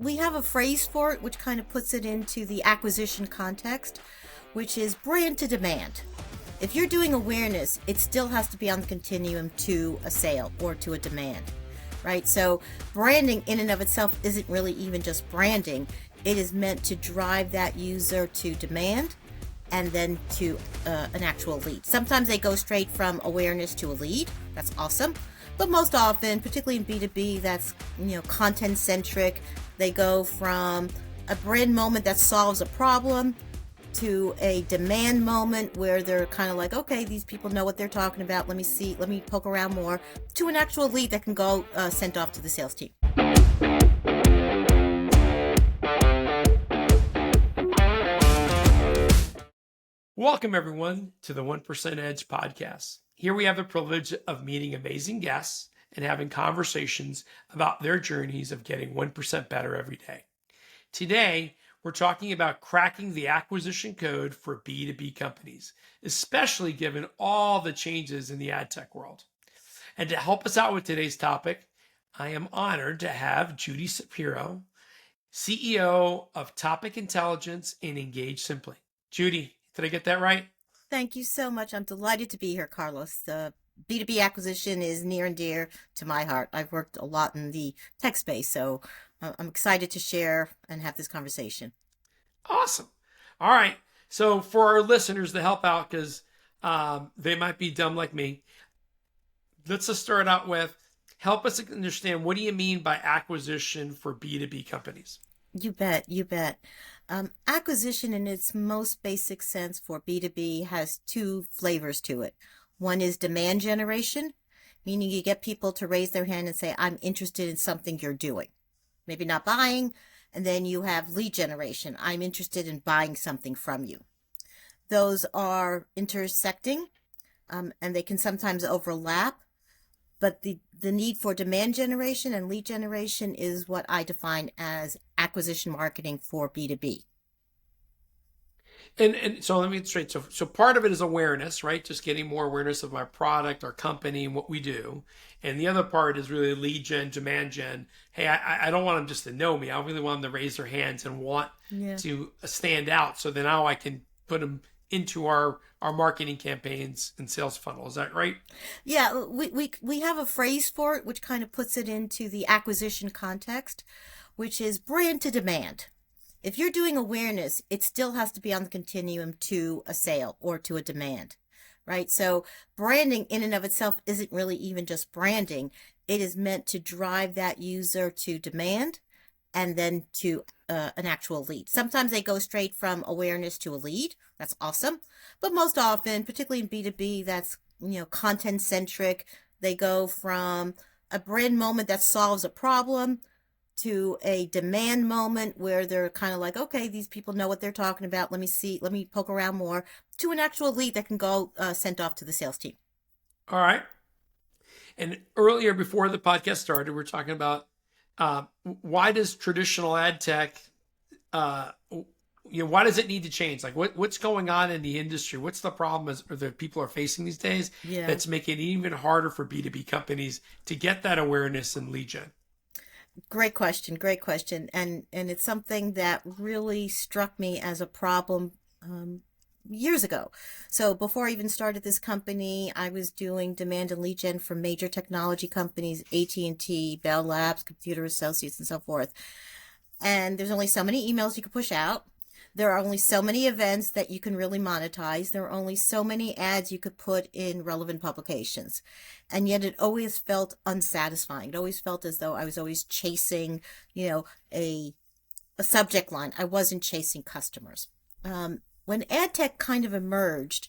we have a phrase for it, which kind of puts it into the acquisition context, which is brand to demand. If you're doing awareness, it still has to be on the continuum to a sale or to a demand, right? So branding in and of itself isn't really even just branding. It is meant to drive that user to demand and then to an actual lead. Sometimes they go straight from awareness to a lead. That's awesome. But most often, particularly in B2B, that's content centric. They go from a brand moment that solves a problem to a demand moment where they're kind of like, okay, these people know what they're talking about. Let me poke around more, to an actual lead that can go sent off to the sales team. Welcome, everyone, to the 1% Edge podcast. Here we have the privilege of meeting amazing guests and having conversations about their journeys of getting 1% better every day. Today, we're talking about cracking the acquisition code for B2B companies, especially given all the changes in the ad tech world. And to help us out with today's topic, I am honored to have Judy Shapiro, CEO of Topic Intelligence and Engage Simply. Judy, did I get that right? Thank you so much. I'm delighted to be here, Carlos. The B2B acquisition is near and dear to my heart. I've worked a lot in the tech space, so I'm excited to share and have this conversation. Awesome. All right. So for our listeners to help out, because they might be dumb like me, let's just start out with, help us understand, what do you mean by acquisition for B2B companies? You bet. Acquisition in its most basic sense for B2B has two flavors to it. One is demand generation, meaning you get people to raise their hand and say, I'm interested in something you're doing. Maybe not buying. And then you have lead generation. I'm interested in buying something from you. Those are intersecting, and they can sometimes overlap. But the need for demand generation and lead generation is what I define as acquisition marketing for B2B. And so let me get straight. So part of it is awareness, right? Just getting more awareness of my product, our company, and what we do. And the other part is really lead gen, demand gen. Hey, I don't want them just to know me. I really want them to raise their hands and want to stand out. So then now I can put them into our marketing campaigns and sales funnel. Is that right? Yeah, we have a phrase for it, which kind of puts it into the acquisition context, which is brand to demand. If you're doing awareness, it still has to be on the continuum to a sale or to a demand, right? So branding in and of itself isn't really even just branding. It is meant to drive that user to demand and then to an actual lead. Sometimes they go straight from awareness to a lead. That's awesome. But most often, particularly in B2B, that's content centric. They go from a brand moment that solves a problem to a demand moment where they're kind of like, okay, these people know what they're talking about. Let me poke around more, to an actual lead that can go sent off to the sales team. All right. And earlier, before the podcast started, we were talking about why does traditional ad tech, why does it need to change? Like what's going on in the industry? What's the problem that people are facing these days that's making it even harder for B2B companies to get that awareness and lead gen? Great question. And it's something that really struck me as a problem years ago. So before I even started this company, I was doing demand and lead gen for major technology companies, AT&T, Bell Labs, Computer Associates, and so forth. And there's only so many emails you can push out. There are only so many events that you can really monetize. There are only so many ads you could put in relevant publications. And yet it always felt unsatisfying. It always felt as though I was always chasing, a subject line. I wasn't chasing customers. When ad tech kind of emerged,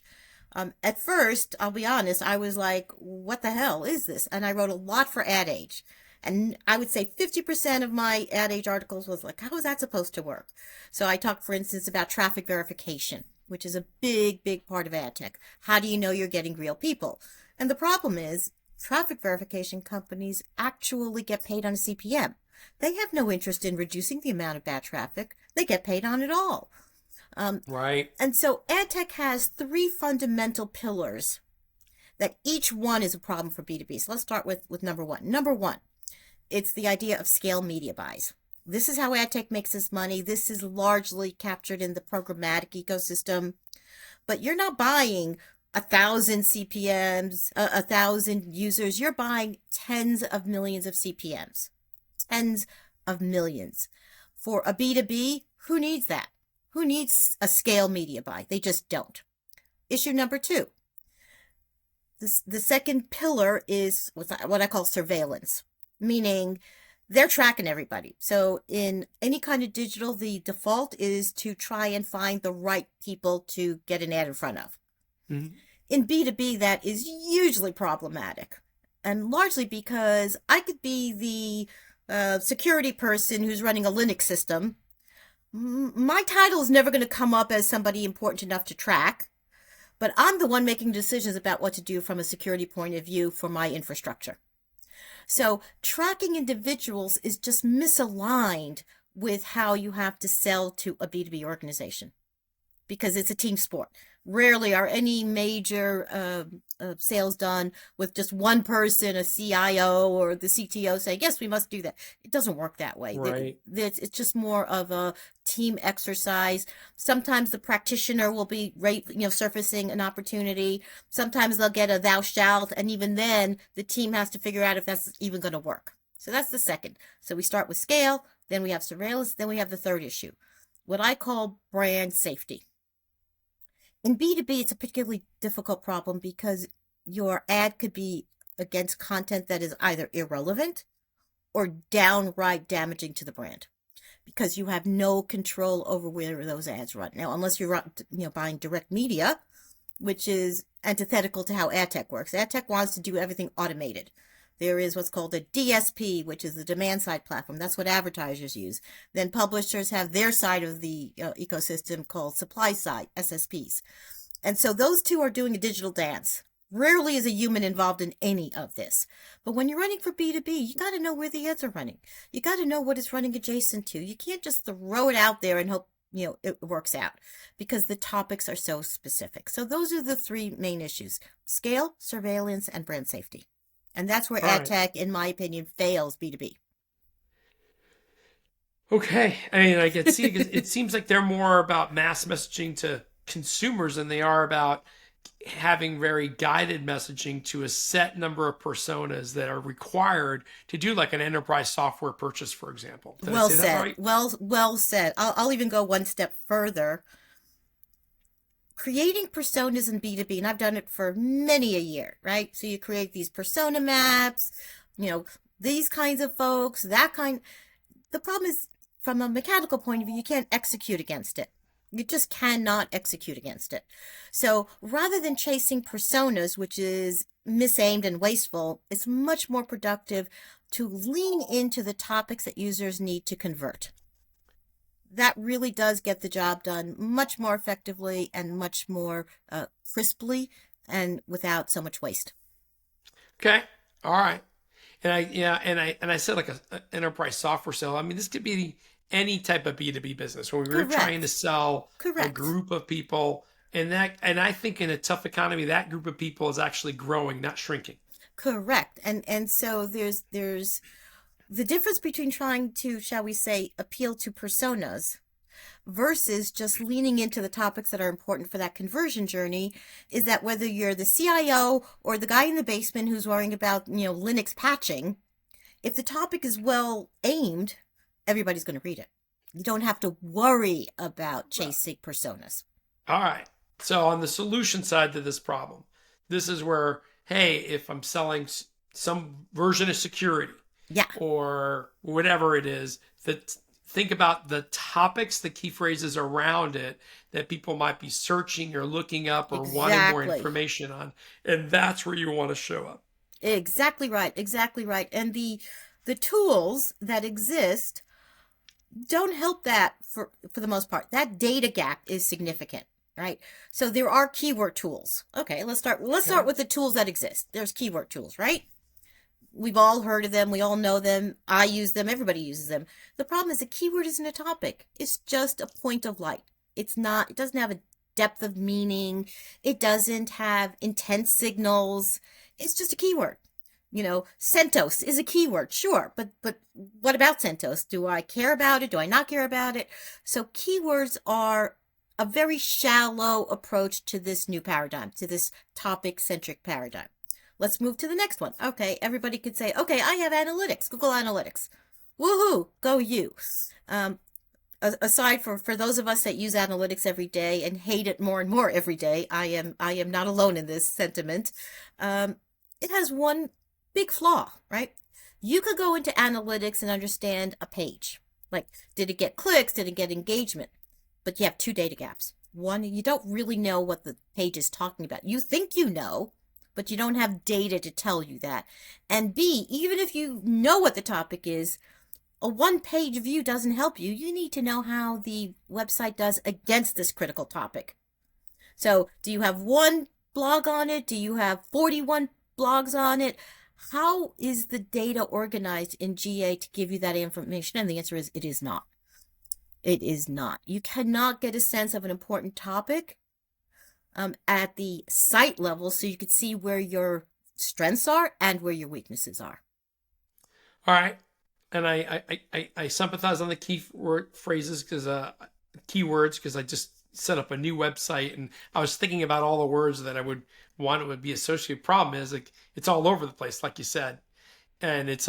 at first, I'll be honest, I was like, what the hell is this? And I wrote a lot for Ad Age. And I would say 50% of my Ad Age articles was like, how is that supposed to work? So I talked, for instance, about traffic verification, which is a big part of ad tech. How do you know you're getting real people? And the problem is traffic verification companies actually get paid on a CPM. They have no interest in reducing the amount of bad traffic. They get paid on it all. Right. And so ad tech has three fundamental pillars that each one is a problem for B2B. So let's start with number one. Number one, it's the idea of scale media buys. This is how ad tech makes its money. This is largely captured in the programmatic ecosystem. But you're not buying 1,000 CPMs, 1,000 users. You're buying tens of millions of CPMs, tens of millions. For a B2B, who needs that? Who needs a scale media buy? They just don't. Issue number two. The second pillar is what I call surveillance, meaning they're tracking everybody. So in any kind of digital, the default is to try and find the right people to get an ad in front of. Mm-hmm. In B2B, that is usually problematic, and largely because I could be the security person who's running a Linux system. My title is never going to come up as somebody important enough to track, but I'm the one making decisions about what to do from a security point of view for my infrastructure. So tracking individuals is just misaligned with how you have to sell to a B2B organization because it's a team sport. Rarely are any major sales done with just one person, a CIO or the CTO saying, yes, we must do that. It doesn't work that way. Right. It's just more of a team exercise. Sometimes the practitioner will be surfacing an opportunity. Sometimes they'll get a thou shalt, and even then the team has to figure out if that's even going to work. So that's the second. So we start with scale, then we have surveillance, then we have the third issue, what I call brand safety. In B2B, it's a particularly difficult problem because your ad could be against content that is either irrelevant or downright damaging to the brand because you have no control over where those ads run. Now, unless you're buying direct media, which is antithetical to how ad tech works. Ad tech wants to do everything automated. There is what's called a DSP, which is the demand side platform. That's what advertisers use. Then publishers have their side of the ecosystem called supply side, SSPs. And so those two are doing a digital dance. Rarely is a human involved in any of this. But when you're running for B2B, you got to know where the ads are running. You got to know what it's running adjacent to. You can't just throw it out there and hope it works out because the topics are so specific. So those are the three main issues: scale, surveillance, and brand safety. And that's where ad tech, in my opinion, fails B2B. Okay. I mean, I can see it seems like they're more about mass messaging to consumers than they are about having very guided messaging to a set number of personas that are required to do like an enterprise software purchase, for example. Did I say said. that right? Well said. I'll even go one step further. Creating personas in B2B, and I've done it for many a year, right? So you create these persona maps, these kinds of folks, that kind. The problem is, from a mechanical point of view, you can't execute against it. You just cannot execute against it. So rather than chasing personas, which is misaimed and wasteful, it's much more productive to lean into the topics that users need to convert. That really does get the job done much more effectively and much more crisply and without so much waste. Okay. All right. And I said like an enterprise software sale. I mean, this could be any type of B2B business where we're trying to sell a group of people. And I think in a tough economy, that group of people is actually growing, not shrinking. Correct. And so there's the difference between trying to, shall we say, appeal to personas versus just leaning into the topics that are important for that conversion journey is that whether you're the CIO or the guy in the basement who's worrying about, Linux patching, if the topic is well aimed, everybody's going to read it. You don't have to worry about chasing personas. All right. So on the solution side to this problem, this is where, hey, if I'm selling some version of security, or whatever it is, that think about the topics, the key phrases around it that people might be searching or looking up or wanting more information on. And that's where you want to show up. Exactly right. Exactly right. And the tools that exist don't help that for the most part. That data gap is significant, right? So there are keyword tools. Okay, let's start with the tools that exist. There's keyword tools, right? We've all heard of them. We all know them. I use them. Everybody uses them. The problem is a keyword isn't a topic. It's just a point of light. It doesn't have a depth of meaning. It doesn't have intent signals. It's just a keyword. CentOS is a keyword, sure, but what about CentOS? Do I care about it? Do I not care about it? So keywords are a very shallow approach to this new paradigm, to this topic-centric paradigm. Let's move to the next one. Okay, everybody could say, okay, I have analytics, Google Analytics. Woohoo, go you. Aside for those of us that use analytics every day and hate it more and more every day, I am not alone in this sentiment. It has one big flaw, right? You could go into analytics and understand a page. Like, did it get clicks? Did it get engagement? But you have two data gaps. One, you don't really know what the page is talking about. You think you know, but you don't have data to tell you that. And B, even if you know what the topic is, a one-page view doesn't help you. You need to know how the website does against this critical topic. So do you have one blog on it? Do you have 41 blogs on it? How is the data organized in GA to give you that information? And the answer is it is not. It is not. You cannot get a sense of an important topic at the site level so you could see where your strengths are and where your weaknesses are. All right. And I sympathize on the keywords because I just set up a new website and I was thinking about all the words that I would want it would be associated. Problem is, like, it's all over the place, like you said, and it's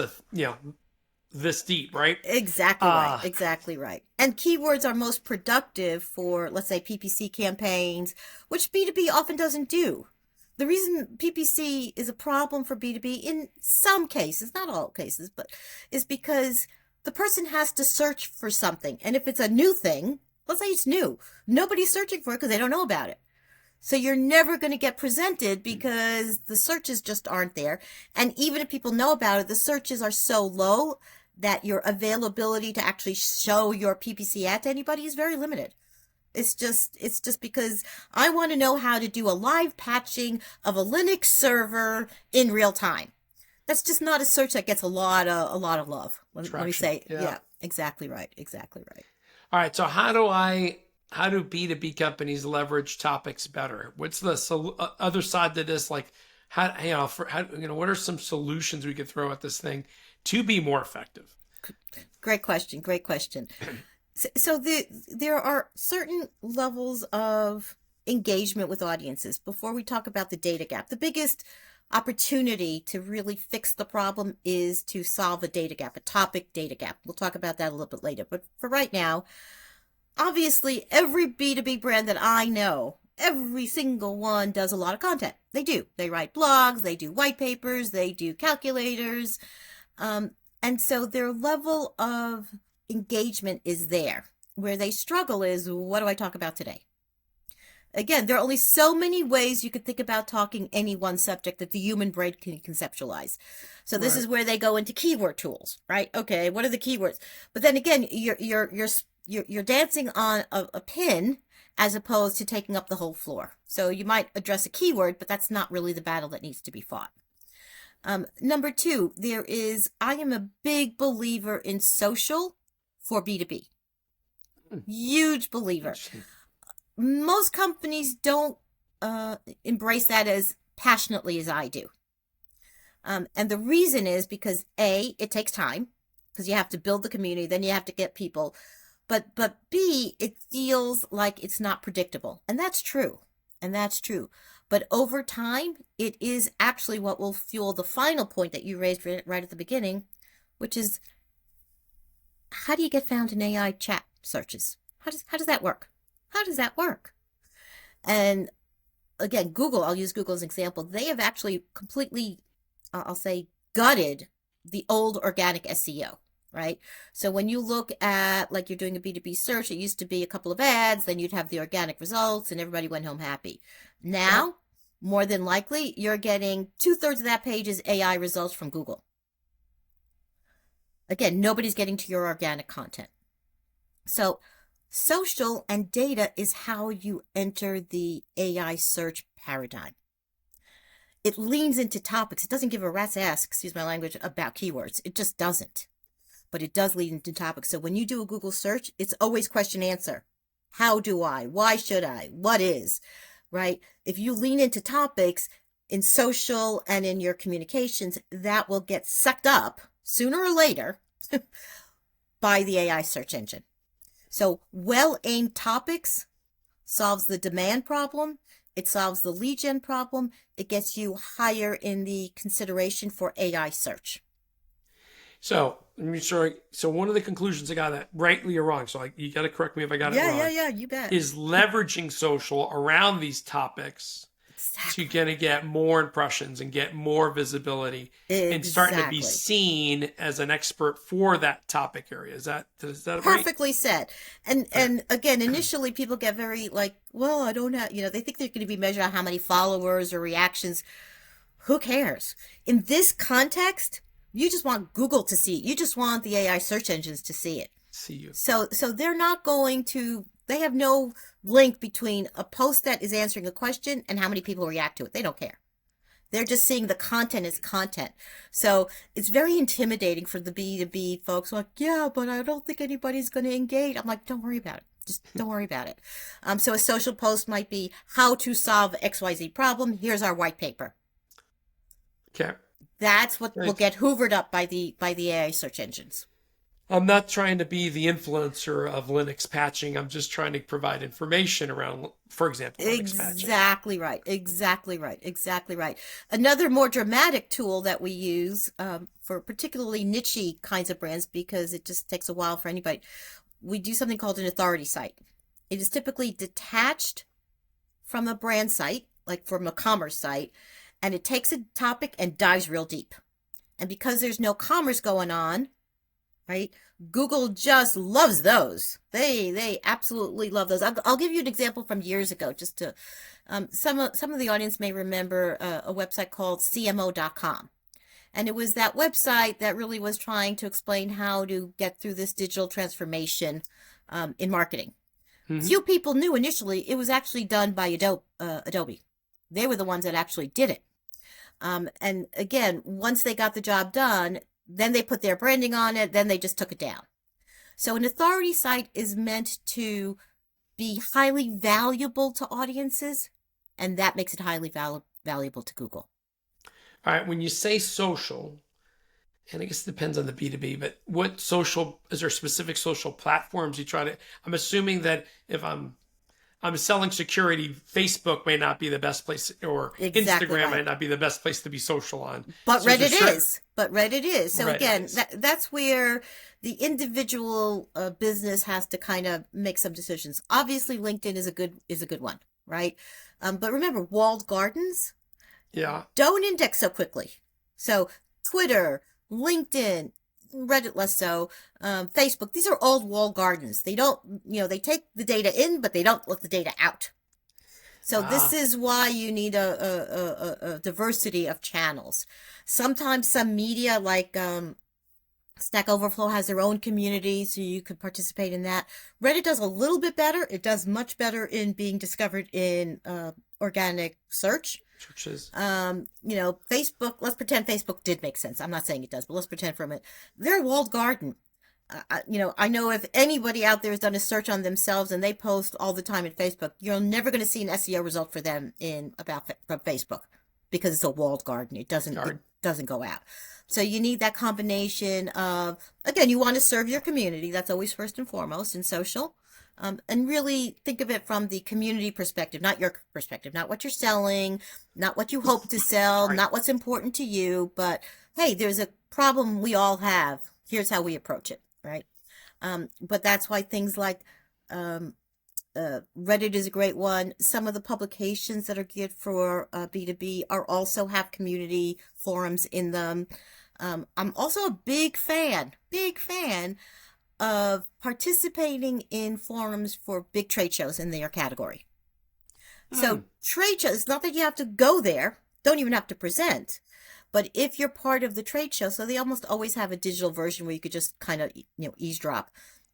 this deep, right? Exactly right. Exactly right. And keywords are most productive for, let's say, PPC campaigns, which B2B often doesn't do. The reason PPC is a problem for B2B in some cases, not all cases, but is because the person has to search for something. And if it's a new thing, let's say it's new, nobody's searching for it because they don't know about it. So you're never going to get presented because the searches just aren't there. And even if people know about it, the searches are so low that your availability to actually show your PPC ad to anybody is very limited. It's just because I want to know how to do a live patching of a Linux server in real time. That's just not a search that gets a lot of love. Let me say, yeah, exactly right, exactly right. All right, so how do B2B companies leverage topics better? What's the other side to this? Like, what are some solutions we could throw at this thing to be more effective? Great question. Great question. So there are certain levels of engagement with audiences. Before we talk about the data gap, the biggest opportunity to really fix the problem is to solve a data gap, a topic data gap. We'll talk about that a little bit later. But for right now, obviously, every B2B brand that I know, every single one does a lot of content. They do. They write blogs, they do white papers, they do calculators. And so their level of engagement is there. Where they struggle is, what do I talk about today? Again, there are only so many ways you could think about talking any one subject that the human brain can conceptualize. So this is where they go into keyword tools, right? Okay, what are the keywords? But then again, you're dancing on a pin as opposed to taking up the whole floor. So you might address a keyword, but that's not really the battle that needs to be fought. Number two, I am a big believer in social for B2B. Huge believer. Most companies don't embrace that as passionately as I do. And the reason is because A, it takes time because you have to build the community, then you have to get people. But B, it feels like it's not predictable. And that's true. But over time, it is actually what will fuel the final point that you raised right at the beginning, which is, how do you get found in AI chat searches? How does that work? How does that work? And again, Google, I'll use Google as an example. They have actually completely, I'll say, gutted the old organic SEO, right? So when you look at, like, you're doing a B2B search, it used to be a couple of ads, then you'd have the organic results and everybody went home happy. Now, more than likely, you're getting 2/3 of that page is AI results from Google. Again, nobody's getting to your organic content. So social and data is how you enter the AI search paradigm. It leans into topics. It doesn't give a rat's ass, excuse my language, about keywords. It just doesn't. But it does lead into topics. So when you do a Google search, it's always question answer. How do I? Why should I? What is? Right? If you lean into topics, in social and in your communications, that will get sucked up sooner or later by the AI search engine. So well-aimed topics solves the demand problem. It solves the lead gen problem. It gets you higher in the consideration for AI search. So let me sure. So one of the conclusions I got, that rightly or wrong, so you got to correct me if I got it wrong, Yeah, you bet. is leveraging social around these topics to Exactly. gonna get more impressions and get more visibility and starting to be Exactly. seen as an expert for that topic area. Is that right? Perfectly said. And Okay. and again, initially people get very like, well, I don't have, they think they're going to be measured on how many followers or reactions. Who cares? In this context, you just want Google to see it. You just want the AI search engines to see it. See you. So they're not going to, they have no link between a post that is answering a question and how many people react to it. They don't care. They're just seeing the content as content. So it's very intimidating for the B2B folks. Like, yeah, but I don't think anybody's going to engage. I'm like, don't worry about it. Just don't worry about it. So a social post might be how to solve XYZ problem. Here's our white paper. Okay. That's what will Thanks. get hoovered up by the AI search engines. I'm not trying to be the influencer of Linux patching. I'm just trying to provide information around, for example, Linux patching. Exactly right. Exactly right. Exactly right. Another more dramatic tool that we use for particularly niche kinds of brands, because it just takes a while for anybody, we do something called an authority site. It is typically detached from a brand site, like from a commerce site, and it takes a topic and dives real deep. And because there's no commerce going on, right? Google just loves those. They absolutely love those. I'll give you an example from years ago, just to some of the audience may remember a website called CMO.com. And it was that website that really was trying to explain how to get through this digital transformation in marketing. Mm-hmm. Few people knew initially it was actually done by Adobe. They were the ones that actually did it. And again, once they got the job done, then they put their branding on it, then they just took it down. So an authority site is meant to be highly valuable to audiences, and that makes it highly valuable to Google. All right. When you say social, and I guess it depends on the B2B, but what social, is there specific social platforms you try to, I'm assuming that if I'm selling security, Facebook may not be the best place, or Exactly Instagram right. might not be the best place to be social on. But So Reddit certain, is. But Reddit is. So Reddit again, is. that's where the individual business has to kind of make some decisions. Obviously, LinkedIn is a good one, right? But remember, walled gardens Yeah. don't index so quickly. So Twitter, LinkedIn, Reddit less so, Facebook, these are old walled gardens. They don't, they take the data in, but they don't let the data out. So this Ah, is why you need a diversity of channels. Sometimes some media like Stack Overflow has their own community, so you could participate in that. Reddit does a little bit better. It does much better in being discovered in organic search. churches. Facebook, let's pretend Facebook did make sense. I'm not saying it does, but let's pretend for a minute. They're a walled garden. I know if anybody out there has done a search on themselves and they post all the time in Facebook, you're never going to see an SEO result for them from Facebook, because it's a walled garden. It doesn't go out. So you need that combination of, again, you want to serve your community. That's always first and foremost in social. And really think of it from the community perspective, not your perspective, not what you're selling, not what you hope to sell, Right. not what's important to you, but hey, there's a problem we all have. Here's how we approach it, right? But that's why things like Reddit is a great one. Some of the publications that are geared for B2B are also have community forums in them. I'm also a big fan of participating in forums for big trade shows in their category. So trade shows, it's not that you have to go there, don't even have to present, but if you're part of the trade show, so they almost always have a digital version where you could just kind of, eavesdrop.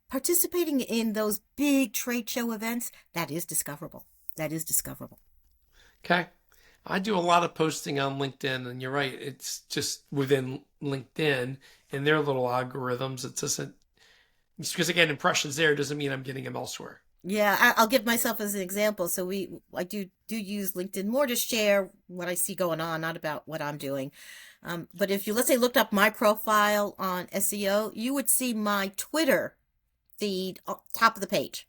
Participating in those big trade show events, that is discoverable. That is discoverable. Okay. I do a lot of posting on LinkedIn, and you're right. It's just within LinkedIn and their little algorithms. It doesn't, just because I get impressions there doesn't mean I'm getting them elsewhere. Yeah, I'll give myself as an example. So I do use LinkedIn more to share what I see going on, not about what I'm doing. But if you, let's say, looked up my profile on SEO, you would see my Twitter feed top of the page.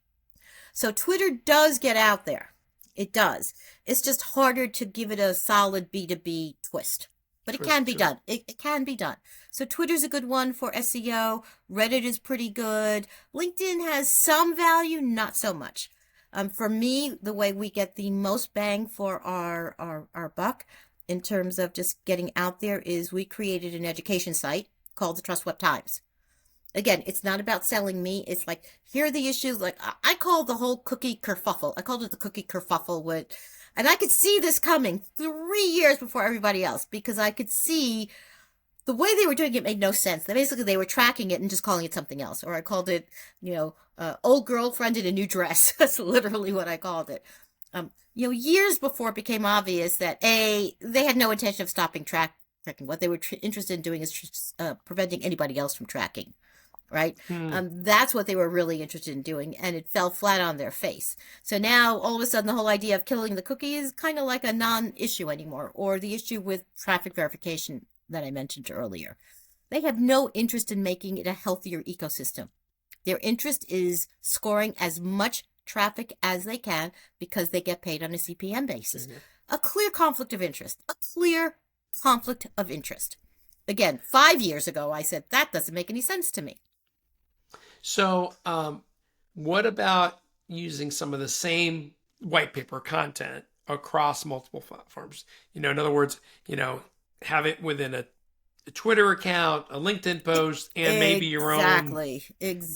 So Twitter does get out there. It does. It's just harder to give it a solid B2B twist. But it can Twist be to it. done. It can be done. So Twitter's a good one for SEO. Reddit is pretty good. LinkedIn has some value, not so much. For me, the way we get the most bang for our buck in terms of just getting out there is we created an education site called the Trust Web Times. Again, it's not about selling me. It's like, here are the issues. Like, I call the whole cookie kerfuffle. I called it the cookie kerfuffle and I could see this coming 3 years before everybody else because I could see the way they were doing it made no sense. They were tracking it and just calling it something else. Or I called it, old girlfriend in a new dress. That's literally what I called it. Years before it became obvious that they had no intention of stopping tracking. What they were interested in doing is preventing anybody else from tracking, right? Hmm. That's what they were really interested in doing, and it fell flat on their face. So now, all of a sudden, the whole idea of killing the cookie is kind of like a non-issue anymore, or the issue with traffic verification that I mentioned earlier. They have no interest in making it a healthier ecosystem. Their interest is scoring as much traffic as they can because they get paid on a CPM basis. Mhm. A clear conflict of interest. A clear conflict of interest. Again, 5 years ago, I said, that doesn't make any sense to me. So, what about using some of the same white paper content across multiple platforms? In other words, have it within a Twitter account, a LinkedIn post, and maybe your own Exactly.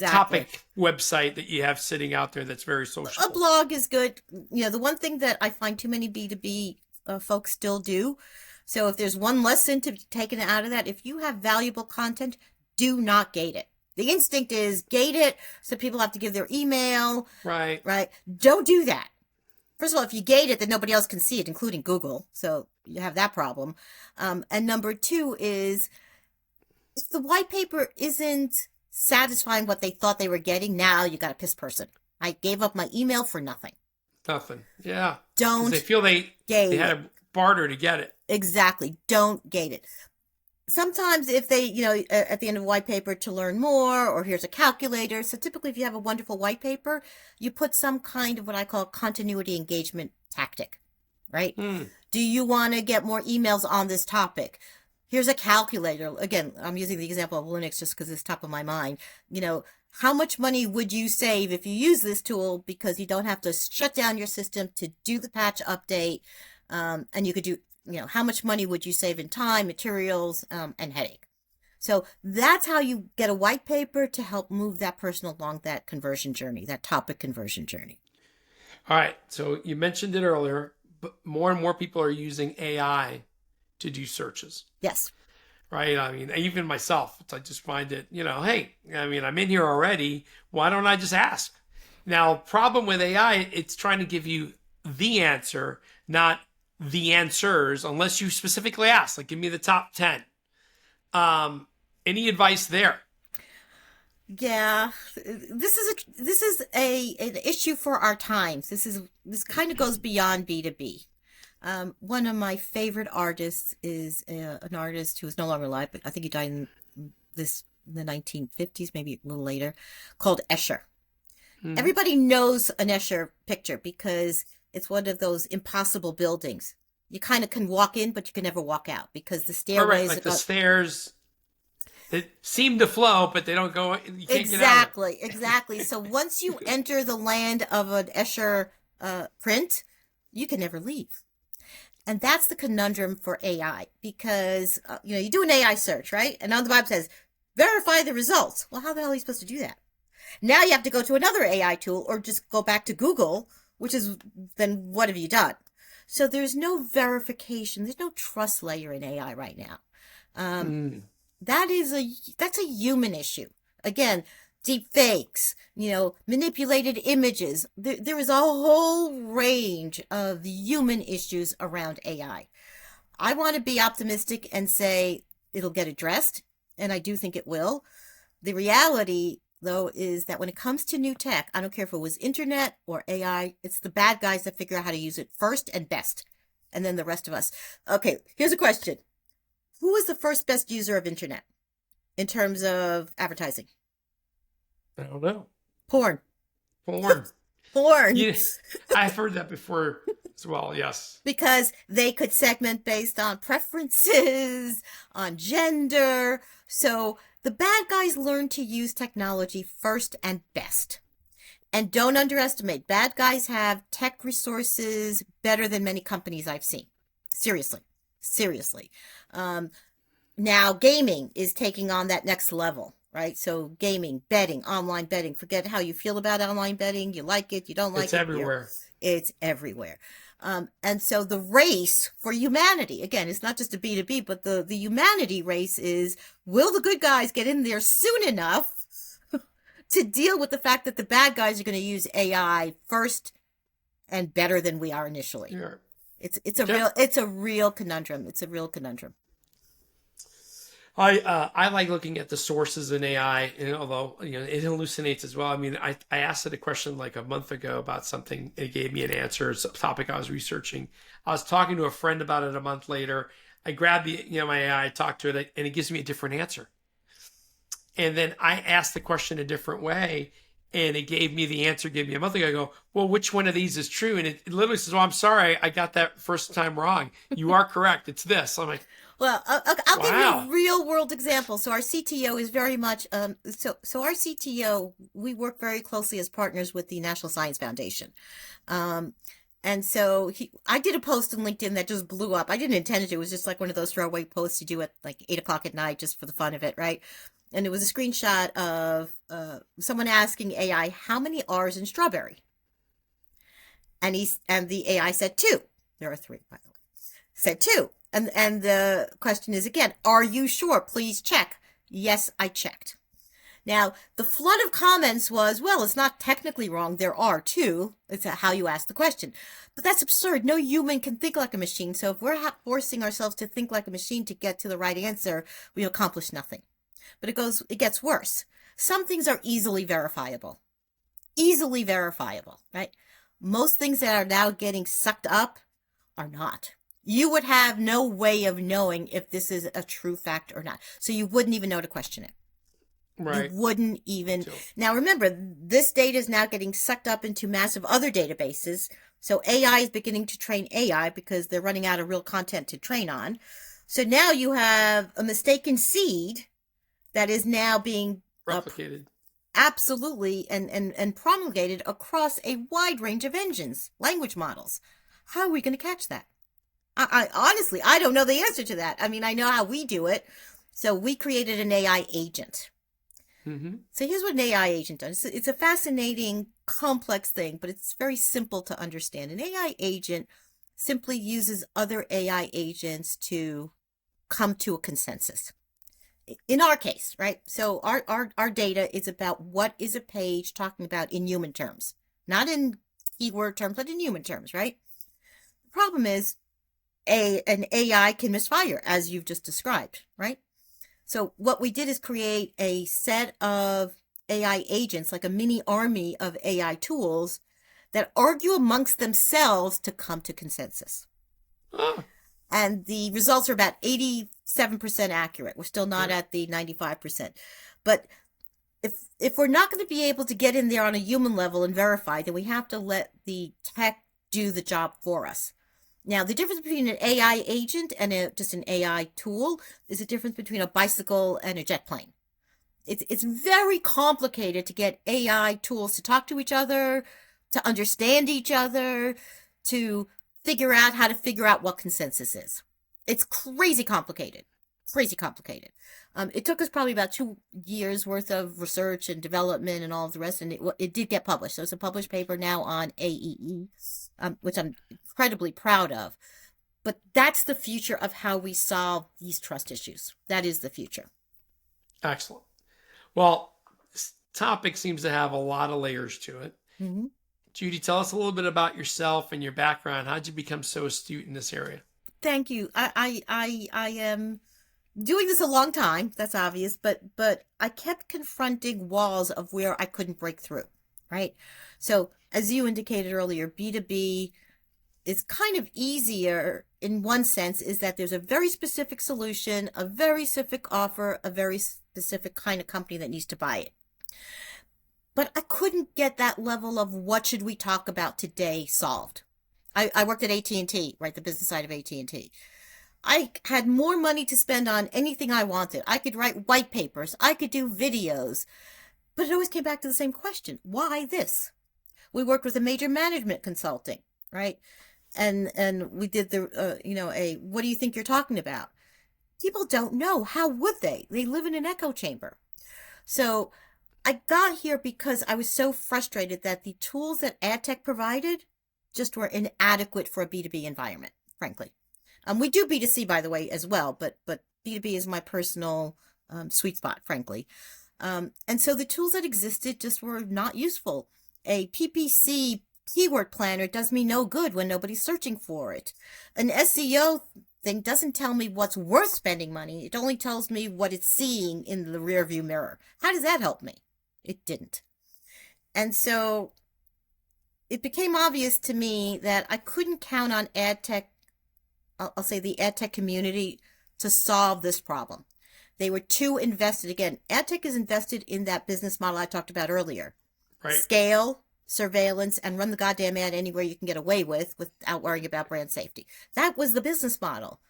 topic website that you have sitting out there that's very A sociable. blog is good. The one thing that I find too many B2B folks still do. So if there's one lesson to be taken out of that, if you have valuable content, do not gate it. The instinct is gate it so people have to give their email, Right. right? Don't do that. First of all, if you gate it, then nobody else can see it, including Google. So you have that problem. And number two is if the white paper isn't satisfying what they thought they were getting, now you got a piss person. I gave up my email for nothing. Nothing. Yeah. Because they Don't feel they gate had it. to barter to get it. Exactly. Don't gate it. Sometimes if they, at the end of a white paper to learn more, or here's a calculator. So typically if you have a wonderful white paper, you put some kind of what I call continuity engagement tactic, right? Hmm. Do you want to get more emails on this topic? Here's a calculator. Again, I'm using the example of Linux just because it's top of my mind. How much money would you save if you use this tool because you don't have to shut down your system to do the patch update? And you could do, how much money would you save in time, materials, and headache? So that's how you get a white paper to help move that person along that conversion journey, that topic conversion journey. All right. So you mentioned it earlier, but more and more people are using AI to do searches. Yes. Right. I mean, even myself, I just find it, hey, I mean, I'm in here already. Why don't I just ask? Now, problem with AI, it's trying to give you the answer, not the answers, unless you specifically ask, like, give me the top 10. Any advice there? Yeah, this is an issue for our times. This kind of goes beyond B2B. One of my favorite artists is an artist who is no longer alive, but I think he died in the 1950s, maybe a little later, called Escher. Mm-hmm. Everybody knows an Escher picture because it's one of those impossible buildings. You kind of can walk in, but you can never walk out because the Right. stairways Like the go. stairs that seem to flow, but they don't go, you can't get out of Exactly, exactly. So once you enter the land of an Escher print, you can never leave. And that's the conundrum for AI because, you do an AI search, right? And on the bottom says, verify the results. Well, how the hell are you supposed to do that? Now you have to go to another AI tool or just go back to Google, which is, then what have you done? So there's no verification. There's no trust layer in AI right now. it. Um, that's a human issue. Again, deep fakes, manipulated images. There is a whole range of human issues around AI. I want to be optimistic and say it'll get addressed, and I do think it will. The reality, though, is that when it comes to new tech, I don't care if it was internet or AI, it's the bad guys that figure out how to use it first and best, and then the rest of us. Okay, here's a question. Who was the first best user of internet in terms of advertising? I don't know. Porn. Porn. Porn. I've heard that before as well, yes. Because they could segment based on preferences, on gender. So the bad guys learn to use technology first and best. And don't underestimate, bad guys have tech resources better than many companies I've seen. Seriously. Seriously. Now gaming is taking on that next level, right? So gaming, betting, online betting. Forget how you feel about online betting. You like it, you don't like it. It's everywhere. It's everywhere. And so the race for humanity, again, it's not just a B2B, but the humanity race is, will the good guys get in there soon enough to deal with the fact that the bad guys are going to use AI first and better than we are initially? Yeah. It's a real conundrum. It's a real conundrum. I like looking at the sources in AI, and although it hallucinates as well. I mean, I asked it a question like a month ago about something. It gave me an answer. It's a topic I was researching. I was talking to a friend about it a month later. I grabbed my AI, talked to it, and it gives me a different answer. And then I asked the question a different way, and it gave me the answer. Gave me a month ago. I go, well, which one of these is true? And it literally says, "Oh, I'm sorry, I got that first time wrong. You are correct. It's this." I'm like, well, I'll give you a real world example. So our CTO is very much, so our CTO, we work very closely as partners with the National Science Foundation. And so I did a post on LinkedIn that just blew up. I didn't intend it. It was just like one of those throwaway posts you do at like 8 o'clock at night, just for the fun of it. Right. And it was a screenshot of, someone asking AI, how many R's in strawberry? And the AI said 2. There are 3, by the way. Said 2. And the question is, again, are you sure? Please check. Yes, I checked. Now, the flood of comments was, well, it's not technically wrong. There are 2. It's how you ask the question. But that's absurd. No human can think like a machine. So if we're forcing ourselves to think like a machine to get to the right answer, we accomplish nothing. But it gets worse. Some things are easily verifiable. Easily verifiable, right? Most things that are now getting sucked up are not. You would have no way of knowing if this is a true fact or not. So you wouldn't even know to question it. right. You wouldn't even. Now remember, this data is now getting sucked up into massive other databases. So AI is beginning to train AI because they're running out of real content to train on. So now you have a mistaken seed that is now being replicated. Absolutely, and promulgated across a wide range of engines, language models. How are we going to catch that? I honestly, I don't know the answer to that. I mean, I know how we do it. So we created an AI agent. Mm-hmm. So here's what an AI agent does. It's a fascinating, complex thing, but it's very simple to understand. An AI agent simply uses other AI agents to come to a consensus. In our case, right? So our data is about what is a page talking about in human terms, not in keyword terms, but in human terms, right? The problem is an AI can misfire, as you've just described, right? So what we did is create a set of AI agents, like a mini army of AI tools that argue amongst themselves to come to consensus. Oh. And the results are about 87% accurate. We're still not at the 95%. But if we're not going to be able to get in there on a human level and verify, then we have to let the tech do the job for us. Now, the difference between an AI agent and just an AI tool is a difference between a bicycle and a jet plane. It's very complicated to get AI tools to talk to each other, to understand each other, to figure out how to figure out what consensus is. It's crazy complicated. Crazy complicated. It took us probably about 2 years worth of research and development and all of the rest, and it did get published. So it's a published paper now on AEE, which I'm incredibly proud of. But that's the future of how we solve these trust issues. That is the future. Excellent. Well, this topic seems to have a lot of layers to it. Mm-hmm. Judy, tell us a little bit about yourself and your background. How did you become so astute in this area? Thank you. I am doing this a long time, that's obvious, but I kept confronting walls of where I couldn't break through, right? So, as you indicated earlier, B2B is kind of easier in one sense, is that there's a very specific solution, a very specific offer, a very specific kind of company that needs to buy it. But I couldn't get that level of what should we talk about today solved. I worked at AT&T, right, the business side of AT&T. I had more money to spend on anything I wanted. I could write white papers. I could do videos. But it always came back to the same question. Why this? We worked with a major management consulting, right? And we did what do you think you're talking about? People don't know. How would they? They live in an echo chamber. So I got here because I was so frustrated that the tools that ad tech provided just were inadequate for a B2B environment, frankly. We do B2C, by the way, as well, but B2B is my personal sweet spot, frankly. And so the tools that existed just were not useful. A PPC keyword planner does me no good when nobody's searching for it. An SEO thing doesn't tell me what's worth spending money. It only tells me what it's seeing in the rearview mirror. How does that help me? It didn't. And so it became obvious to me that I couldn't count on ad tech, I'll say the ad tech community, to solve this problem. They were too invested. Again, ad tech is invested in that business model I talked about earlier. Right. Scale, surveillance, and run the goddamn ad anywhere you can get away with without worrying about brand safety. That was the business model.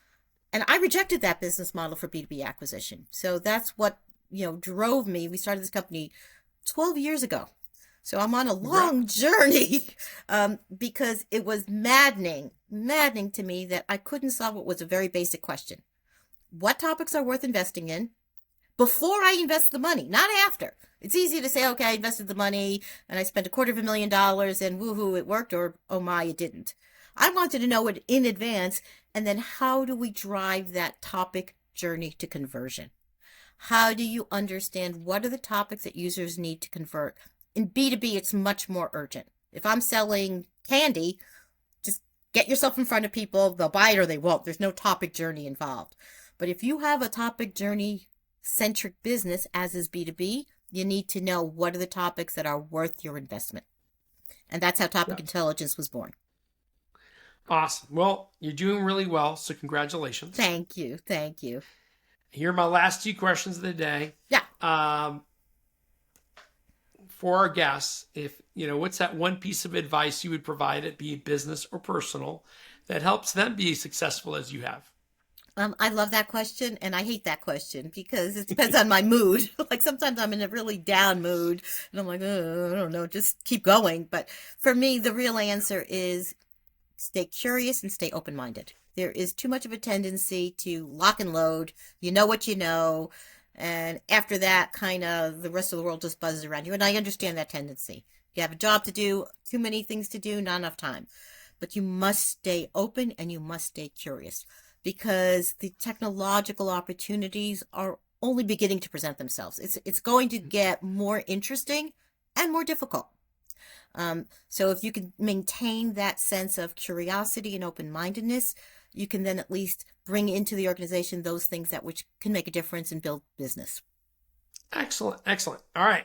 And I rejected that business model for B2B acquisition. So that's what, drove me. We started this company 12 years ago. So I'm on a long journey because it was maddening to me that I couldn't solve what was a very basic question. What topics are worth investing in before I invest the money, not after? It's easy to say, okay, I invested the money and I spent $250,000 and woohoo, it worked, or oh my, it didn't. I wanted to know it in advance. And then how do we drive that topic journey to conversion? How do you understand what are the topics that users need to convert? In B2B, it's much more urgent. If I'm selling candy, just get yourself in front of people. They'll buy it or they won't. There's no topic journey involved. But if you have a topic journey centric business, as is B2B, you need to know what are the topics that are worth your investment. And that's how Topic Intelligence was born. Awesome. Well, you're doing really well, so congratulations. Thank you. Here are my last two questions of the day. Yeah. For our guests, what's that one piece of advice you would provide, it be business or personal, that helps them be as successtal as you have? I love that question, and I hate that question because it depends on my mood. Like sometimes I'm in a really down mood, and I'm like, oh, I don't know, just keep going. But for me, the real answer is stay curious and stay open-minded. There is too much of a tendency to lock and load. You know what you know, and after that, kind of the rest of the world just buzzes around you. And I understand that tendency. You have a job to do, too many things to do, not enough time. But you must stay open and you must stay curious, because the technological opportunities are only beginning to present themselves. It's going to get more interesting and more difficult. So if you can maintain that sense of curiosity and open-mindedness, you can then at least bring into the organization those things that which can make a difference and build business. Excellent. All right.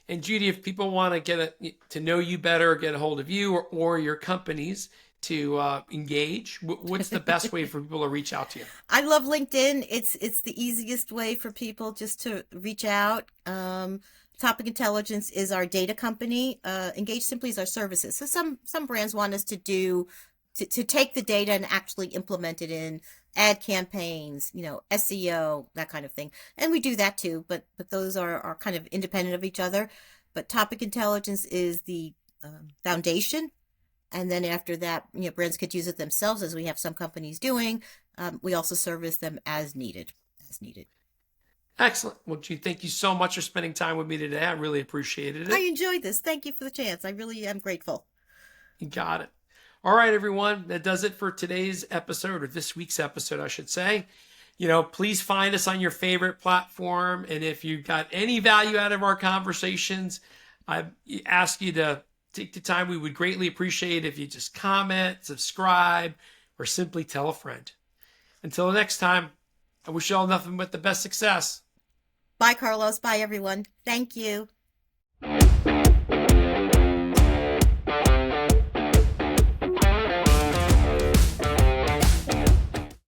And Judy, if people want to get to know you better, get a hold of you or your companies to engage, what's the best way for people to reach out to you? I love LinkedIn. It's the easiest way for people just to reach out. Topic Intelligence is our data company. Engage Simply is our services. So some brands want us to take the data and actually implement it in ad campaigns, SEO, that kind of thing. And we do that too, but those are kind of independent of each other. But Topic Intelligence is the foundation. And then after that, brands could use it themselves, as we have some companies doing. We also service them as needed. Excellent. Well, Judy, thank you so much for spending time with me today. I really appreciated it. I enjoyed this. Thank you for the chance. I really am grateful. You got it. All right, everyone. That does it for today's episode, or this week's episode, I should say. Please find us on your favorite platform. And if you got any value out of our conversations, I ask you to take the time. We would greatly appreciate if you just comment, subscribe, or simply tell a friend. Until next time, I wish you all nothing but the best success. Bye, Carlos. Bye, everyone. Thank you.